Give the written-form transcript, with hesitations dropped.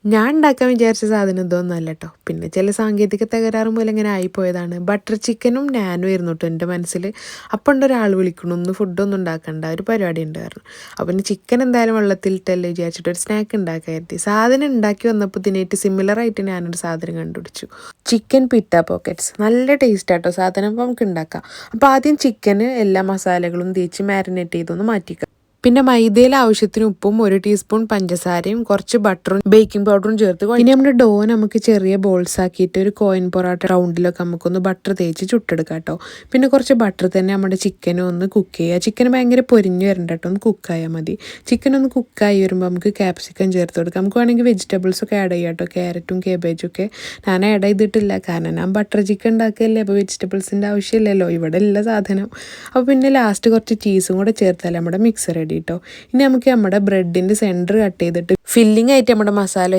ഞാൻ ഉണ്ടാക്കാൻ വിചാരിച്ച സാധനം ഇതൊന്നും അല്ല കേട്ടോ. പിന്നെ ചില സാങ്കേതിക തകരാറ് മൂലം ഇങ്ങനെ ആയിപ്പോയതാണ്. ബട്ടർ ചിക്കനും നാനും ആയിരുന്നു കേട്ടോ എൻ്റെ മനസ്സിൽ. അപ്പം ഉണ്ട് ഒരാൾ വിളിക്കണു, ഒന്ന് ഫുഡൊന്നും ഉണ്ടാക്കണ്ട, ഒരു പരിപാടി ഉണ്ടായിരുന്നു. അപ്പം പിന്നെ ചിക്കൻ എന്തായാലും വെള്ളത്തിലിട്ടല്ലേ വിചാരിച്ചിട്ട് ഒരു സ്നാക്ക് ഉണ്ടാക്കായിരുന്നു. സാധനം ഉണ്ടാക്കി വന്നപ്പോൾ ഇതിനായിട്ട് സിമിലറായിട്ട് ഞാനൊരു സാധനം കണ്ടുപിടിച്ചു. Chicken pita pockets. നല്ല ടേസ്റ്റ് ആട്ടോ സാധനം. അപ്പോൾ നമുക്ക് ഉണ്ടാക്കാം. അപ്പോൾ ആദ്യം ചിക്കന് എല്ലാ മസാലകളും തേച്ച് മാരിനേറ്റ് ചെയ്തൊന്ന് മാറ്റിക്കാം. പിന്നെ മൈദയിൽ ആവശ്യത്തിന് ഉപ്പും 1 ടീസ്പൂൺ പഞ്ചസാരയും കുറച്ച് ബട്ടറും ബേക്കിംഗ് പൗഡറും ചേർത്ത് ഇനി നമ്മുടെ ഡോ നമുക്ക് ചെറിയ ബോൾസ് ആക്കിയിട്ട് ഒരു കോയിൻ പൊറോട്ട റൗണ്ടിലൊക്കെ നമുക്കൊന്ന് ബട്ടർ തേച്ച് ചുട്ടെടുക്കാം കേട്ടോ. പിന്നെ കുറച്ച് ബട്ടർ തന്നെ നമ്മുടെ ചിക്കനും ഒന്ന് കുക്ക് ചെയ്യുക. ചിക്കൻ ഭയങ്കര പൊരിഞ്ഞ് വരണ്ട കേട്ടോ, ഒന്ന് കുക്കായാൽ മതി. ചിക്കൻ ഒന്ന് കുക്കായി വരുമ്പോൾ നമുക്ക് ക്യാപ്സിക്കം ചേർത്ത് കൊടുക്കാം. നമുക്ക് വേണമെങ്കിൽ വെജിറ്റബിൾസൊക്കെ ആഡ് ചെയ്യാം കേട്ടോ, ക്യാരറ്റും കേബേജും ഒക്കെ. ഞാൻ ആഡ് ചെയ്തിട്ടില്ല, കാരണം ഞാൻ ബട്ടർ ചിക്കൻ ഉണ്ടാക്കിയല്ലേ, അപ്പോൾ വെജിറ്റബിൾസിൻ്റെ ആവശ്യമില്ലല്ലോ, ഇവിടെ ഉള്ള സാധനം. അപ്പോൾ പിന്നെ ലാസ്റ്റ് കുറച്ച് ചീസും കൂടെ ചേർത്താൽ നമ്മുടെ മിക്സ് റെഡി കേട്ടോ. ഇനി നമുക്ക് നമ്മുടെ ബ്രെഡിൻ്റെ സെൻറ്റർ കട്ട് ചെയ്തിട്ട് ഫില്ലിംഗ് ആയിട്ട് നമ്മുടെ മസാല